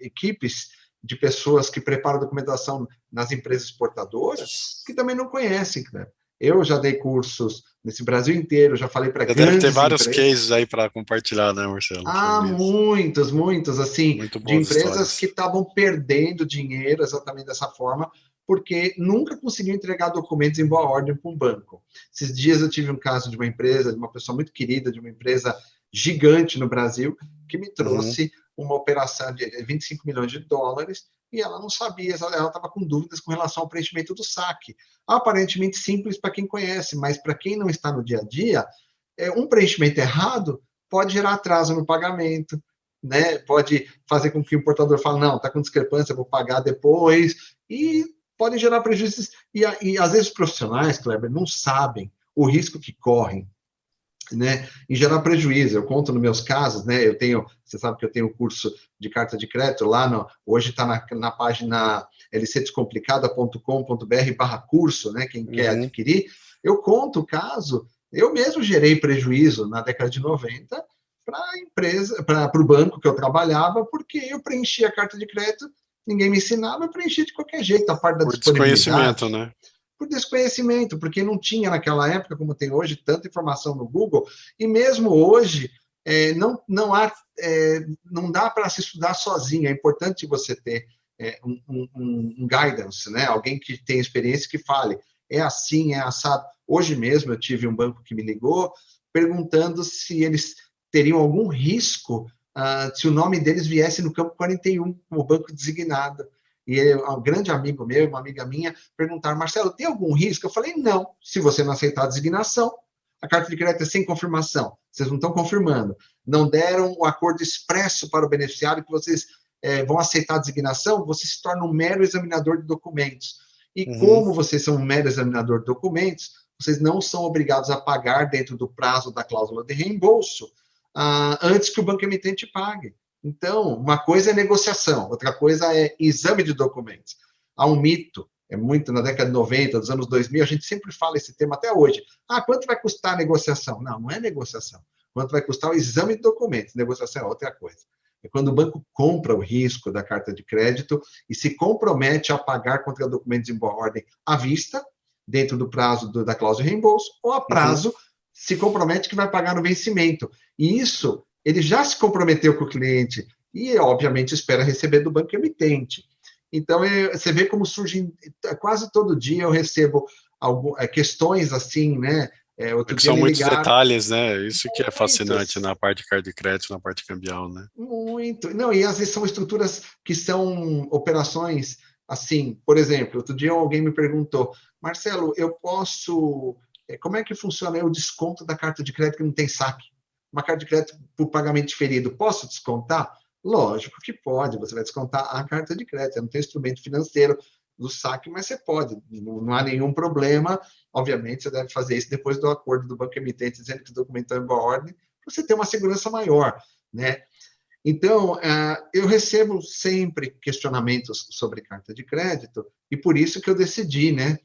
equipes de pessoas que preparam documentação nas empresas exportadoras, que também não conhecem. Né? Eu já dei cursos nesse Brasil inteiro, já falei para Você deve ter grandes vários cases empresas. aí para compartilhar, né, Marcelo, sobre isso. Muitos, muitos, assim, Muito de boas empresas que histórias. estavam perdendo dinheiro exatamente dessa forma, porque nunca conseguiu entregar documentos em boa ordem para um banco. Esses dias eu tive um caso de uma empresa, de uma pessoa muito querida, de uma empresa gigante no Brasil, que me trouxe uma operação de 25 milhões de dólares, e ela não sabia, ela estava com dúvidas com relação ao preenchimento do saque. Aparentemente simples para quem conhece, mas para quem não está no dia a dia, um preenchimento errado pode gerar atraso no pagamento, né? Pode fazer com que o importador fale, não, está com discrepância, vou pagar depois, e podem gerar prejuízos. E às vezes os profissionais, Kleber, não sabem o risco que correm, né, em gerar prejuízo. Eu conto nos meus casos, né, você sabe que eu tenho um curso de carta de crédito lá, hoje está na página lcdescomplicada.com.br/curso, né, quem quer adquirir, eu conto o caso, eu mesmo gerei prejuízo na década de 90 para a empresa, para o banco que eu trabalhava, porque eu preenchia a carta de crédito, ninguém me ensinava, eu preenchia de ququer jeito, a parte da disponibilidade. Por desconhecimento, né? Por desconhecimento, porque não tinha naquela época, como tem hoje, tanta informação no Google, e mesmo hoje não dá para se estudar sozinho, é importante você ter um guidance, né? Alguém que tem experiência que fale, é assim, é assado. Hoje mesmo eu tive um banco que me ligou perguntando se eles teriam algum risco se o nome deles viesse no campo 41, como banco designado. E um grande amigo meu, uma amiga minha, perguntaram, Marcelo, tem algum risco? Eu falei, não, se você não aceitar a designação, a carta de crédito é sem confirmação, vocês não estão confirmando, não deram o acordo expresso para o beneficiário que vocês vão aceitar a designação, você se torna um mero examinador de documentos. E como vocês são um mero examinador de documentos, vocês não são obrigados a pagar dentro do prazo da cláusula de reembolso antes que o banco emitente pague. Então, uma coisa é negociação, outra coisa é exame de documentos. Há um mito, muito na década de 90, dos anos 2000, a gente sempre fala esse tema até hoje. Quanto vai custar a negociação? Não, não é negociação. Quanto vai custar o exame de documentos? Negociação é outra coisa. É quando o banco compra o risco da carta de crédito e se compromete a pagar contra documentos em boa ordem à vista, dentro do prazo da cláusula de reembolso, ou a prazo, se compromete que vai pagar no vencimento. E isso, ele já se comprometeu com o cliente e, obviamente, espera receber do banco emitente. Então, você vê como surgem, quase todo dia eu recebo questões assim, né? Porque são muitos detalhes, né? Isso que é fascinante na parte de carta de crédito, na parte cambial, né? Muito. Não, e às vezes são estruturas que são operações assim. Por exemplo, outro dia alguém me perguntou, Marcelo, eu posso... Como é que funciona o desconto da carta de crédito que não tem saque? Uma carta de crédito por pagamento diferido, posso descontar? Lógico que pode, você vai descontar a carta de crédito, não tem instrumento financeiro do saque, mas você pode, não há nenhum problema. Obviamente, você deve fazer isso depois do acordo do banco emitente, dizendo que o documento está em boa ordem, para você ter uma segurança maior, né? Então, eu recebo sempre questionamentos sobre carta de crédito, e por isso que eu decidi, né,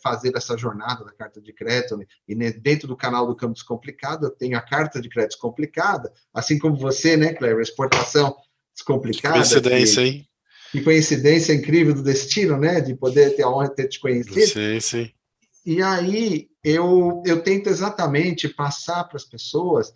fazer essa jornada da carta de crédito, e dentro do canal do Câmbio Descomplicado eu tenho a carta de crédito descomplicada, assim como você, né, Cleber, exportação descomplicada. Que coincidência, hein? Que coincidência incrível do destino, né, de poder ter a honra de ter te conhecido. Sim, sim. E aí eu tento exatamente passar para as pessoas,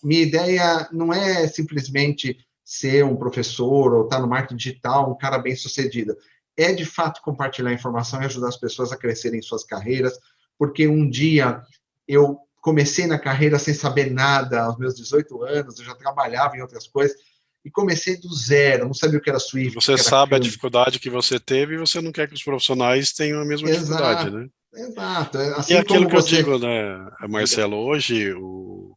minha ideia não é simplesmente ser um professor ou estar no marketing digital, um cara bem sucedido, é de fato compartilhar informação e ajudar as pessoas a crescerem em suas carreiras, porque um dia eu comecei na carreira sem saber nada, aos meus 18 anos, eu já trabalhava em outras coisas, e comecei do zero, não sabia o que era Swift. Você sabe a dificuldade que você teve e você não quer que os profissionais tenham a mesma dificuldade, né? Exato. Assim, e aquilo que eu digo, né, Marcelo, hoje, o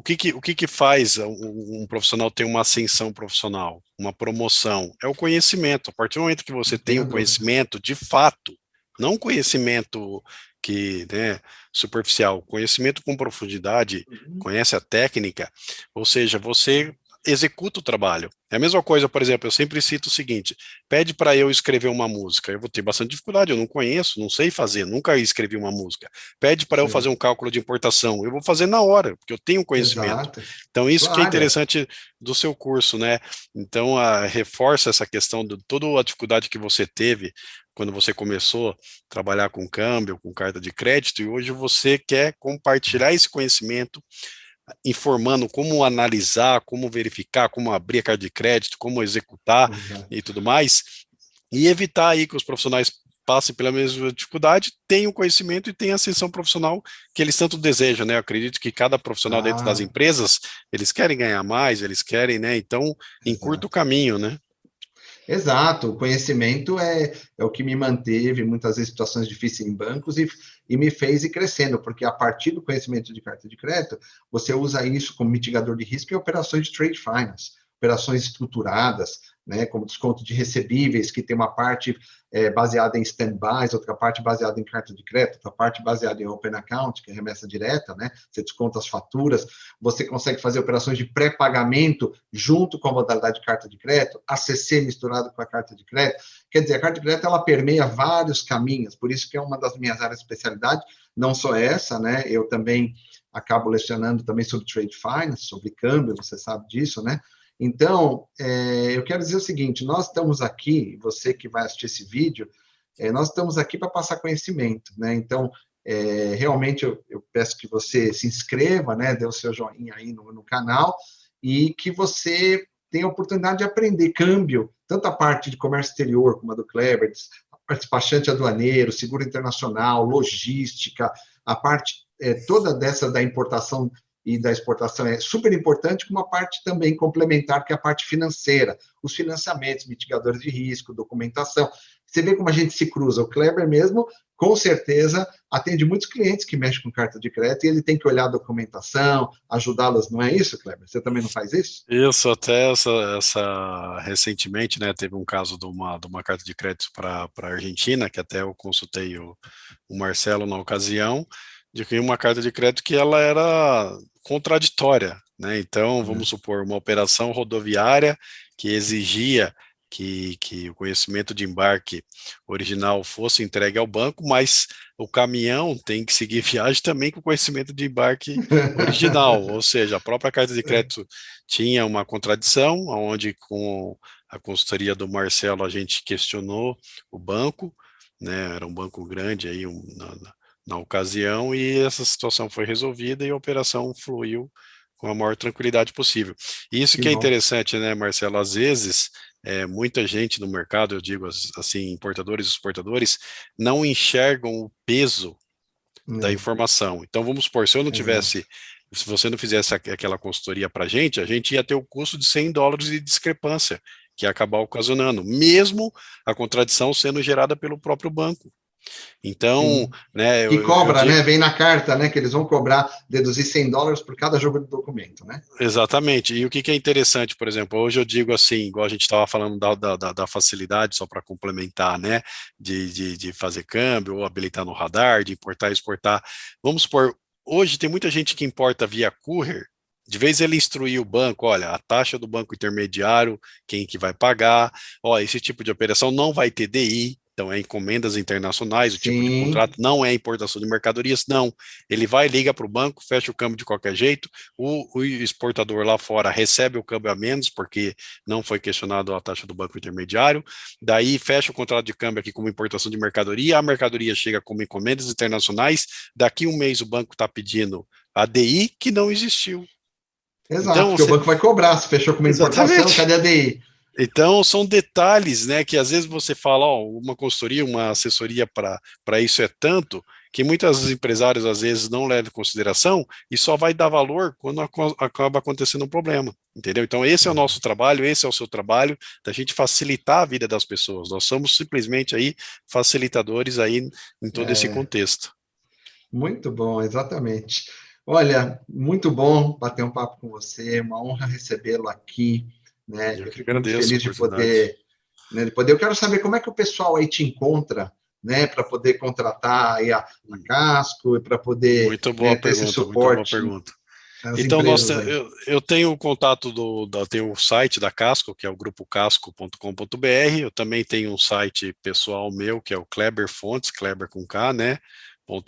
que faz um profissional ter uma ascensão profissional, uma promoção? É o conhecimento. A partir do momento que você tem o conhecimento, de fato, não conhecimento superficial, conhecimento com profundidade, conhece a técnica, ou seja, você executa o trabalho. É a mesma coisa, por exemplo, eu sempre cito o seguinte, pede para eu escrever uma música, eu vou ter bastante dificuldade, eu não conheço, não sei fazer, nunca escrevi uma música. Pede para eu fazer um cálculo de importação, eu vou fazer na hora, porque eu tenho conhecimento. Exato. Então, isso que é interessante do seu curso, né? Então, reforça essa questão de toda a dificuldade que você teve quando você começou a trabalhar com câmbio, com carta de crédito, e hoje você quer compartilhar esse conhecimento, informando como analisar, como verificar, como abrir a carta de crédito, como executar e tudo mais, e evitar aí que os profissionais passem pela mesma dificuldade, tenham conhecimento e tenham a ascensão profissional que eles tanto desejam, né? Eu acredito que cada profissional dentro das Ah, empresas, eles querem ganhar mais, eles querem, né? Então, encurta o exato. caminho, né? Exato, o conhecimento é o que me manteve, muitas vezes, em situações difíceis em bancos e me fez ir crescendo, porque a partir do conhecimento de carta de crédito, você usa isso como mitigador de risco em operações de trade finance, operações estruturadas, né, como desconto de recebíveis, que tem uma parte baseada em stand-bys, outra parte baseada em carta de crédito, outra parte baseada em open account, que é remessa direta, né, você desconta as faturas, você consegue fazer operações de pré-pagamento junto com a modalidade de carta de crédito, ACC misturado com a carta de crédito. Quer dizer, a carta de crédito ela permeia vários caminhos, por isso que é uma das minhas áreas de especialidade, não só essa, né? Eu também acabo lecionando também sobre trade finance, sobre câmbio, você sabe disso, né? Então, eu quero dizer o seguinte: nós estamos aqui, você que vai assistir esse vídeo, nós estamos aqui para passar conhecimento, né? Então, realmente eu peço que você se inscreva, né? Dê o seu joinha aí no canal e que você tenha a oportunidade de aprender câmbio, tanto a parte de comércio exterior, como a do Kleber, despachante aduaneiro, seguro internacional, logística, a parte toda dessa da importação e da exportação é super importante, com uma parte também complementar, que é a parte financeira, os financiamentos, mitigadores de risco, documentação. Você vê como a gente se cruza. O Kleber mesmo, com certeza, atende muitos clientes que mexem com carta de crédito e ele tem que olhar a documentação, ajudá-las, não é isso, Kleber? Você também não faz isso? Isso, até recentemente, né, teve um caso de uma carta de crédito para a Argentina, que até eu consultei o Marcelo na ocasião, de que uma carta de crédito que ela era contraditória, né? Então, vamos supor, uma operação rodoviária que exigia que o conhecimento de embarque original fosse entregue ao banco, mas o caminhão tem que seguir viagem também com o conhecimento de embarque original, ou seja, a própria carta de crédito tinha uma contradição, onde com a consultoria do Marcelo a gente questionou o banco, né? Era um banco grande aí na ocasião, e essa situação foi resolvida e a operação fluiu com a maior tranquilidade possível. E isso Que que é bom. interessante, né, Marcelo? Às vezes, muita gente no mercado, eu digo assim, importadores e exportadores, não enxergam o peso da É, informação. Então, vamos supor, se eu não exato. tivesse, se você não fizesse aquela consultoria para a gente ia ter o custo de US$ 100 de discrepância, que ia acabar ocasionando, mesmo a contradição sendo gerada pelo próprio banco. Então, Sim. né, Que eu cobra, né? digo Vem na carta, né? Que eles vão cobrar, deduzir US$ 100 por cada jogo de documento, né? exatamente. E o que é interessante, por exemplo, hoje eu digo assim, igual a gente estava falando da facilidade, só para complementar, né, de fazer câmbio, ou habilitar no radar, de importar e exportar. Vamos supor, hoje tem muita gente que importa via courier, de vez ele instruir o banco, olha, a taxa do banco intermediário, quem que vai pagar, ó, esse tipo de operação não vai ter DI, então é encomendas internacionais, o tipo de Sim, contrato não é importação de mercadorias, não. Ele vai, liga para o banco, fecha o câmbio de qualquer jeito, o exportador lá fora recebe o câmbio a menos, porque não foi questionado a taxa do banco intermediário, daí fecha o contrato de câmbio aqui como importação de mercadoria, a mercadoria chega como encomendas internacionais, daqui um mês o banco está pedindo a DI que não existiu. exato, Então, porque o banco vai cobrar, se fechou com uma importação, exatamente. cadê a DI? Então, são detalhes, né, que às vezes você fala, ó, uma consultoria, uma assessoria para isso é tanto, que muitos empresários às vezes não levam em consideração e só vai dar valor quando acaba acontecendo um problema, entendeu? Então, esse é o nosso trabalho, esse é o seu trabalho, da gente facilitar a vida das pessoas. Nós somos simplesmente aí facilitadores aí em todo esse É, contexto. muito bom, exatamente. Olha, muito bom bater um papo com você, uma honra recebê-lo aqui, né? Eu Eu que fico muito agradeço a feliz de oportunidade. poder, né, de poder. Eu quero saber como é que o pessoal aí te encontra, né, para poder contratar aí a Casco e para poder, Muito boa né, ter esse pergunta, muito boa suporte pergunta. às Então, empresas aí. eu tenho o contato tenho o site da Casco, que é o grupocasco.com.br. Eu também tenho um site pessoal meu, que é o Kleber Fontes, Kleber com K, né?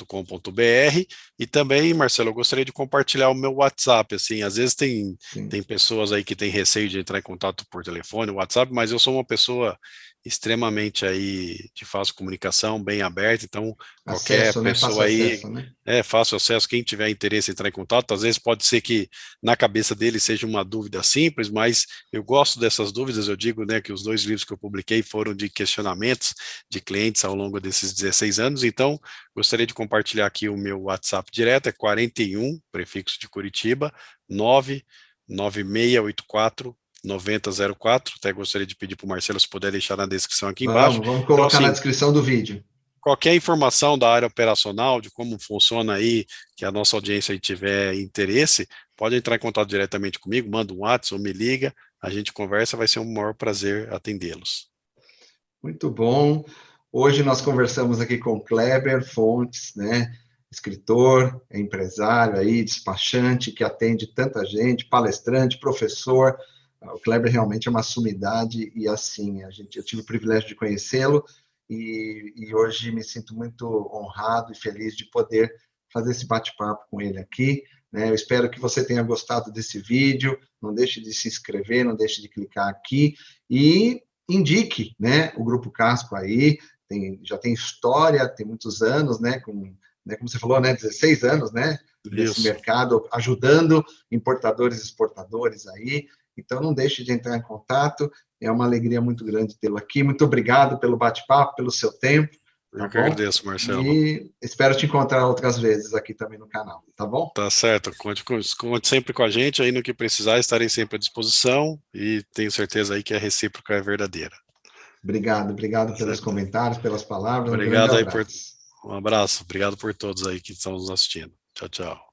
.com.br. E também, Marcelo, eu gostaria de compartilhar o meu WhatsApp. Assim, às vezes tem Sim. pessoas aí que têm receio de entrar em contato por telefone, WhatsApp, mas eu sou uma pessoa extremamente aí de fácil comunicação, bem aberto, então qualquer Acesso, né? Fácil pessoa aí, acesso, né? fácil acesso, quem tiver interesse em entrar em contato, às vezes pode ser que na cabeça dele seja uma dúvida simples, mas eu gosto dessas dúvidas, eu digo, né, que os 2 livros que eu publiquei foram de questionamentos de clientes ao longo desses 16 anos, então gostaria de compartilhar aqui o meu WhatsApp direto, é 41, prefixo de Curitiba, 99684 9004, até gostaria de pedir para o Marcelo se puder deixar na descrição aqui embaixo. Vamos Então, colocar na assim, descrição do vídeo. qualquer informação da área operacional, de como funciona aí, que a nossa audiência aí tiver interesse, pode entrar em contato diretamente comigo, manda um WhatsApp ou me liga, a gente conversa, vai ser um maior prazer atendê-los. Muito bom. Hoje nós conversamos aqui com Kleber Fontes, né? Escritor, empresário aí, despachante, que atende tanta gente, palestrante, professor. O Kleber realmente é uma sumidade e assim, eu tive o privilégio de conhecê-lo e hoje me sinto muito honrado e feliz de poder fazer esse bate-papo com ele aqui. Né? Eu espero que você tenha gostado desse vídeo. Não deixe de se inscrever, não deixe de clicar aqui e indique, né, o Grupo Casco aí, já tem história, tem muitos anos, né, como você falou, né, 16 anos, né, nesse Isso. mercado, ajudando importadores e exportadores aí, então não deixe de entrar em contato, é uma alegria muito grande tê-lo aqui, muito obrigado pelo bate-papo, pelo seu tempo, tá Eu que bom? agradeço, Marcelo. E espero te encontrar outras vezes aqui também no canal, tá bom? Tá certo, conte sempre com a gente, aí no que precisar, estarei sempre à disposição e tenho certeza aí que a recíproca é verdadeira. Obrigado Tá pelos certo? comentários, pelas palavras, um grande Obrigado aí abraço. um abraço, obrigado por todos aí que estão nos assistindo. Tchau, tchau.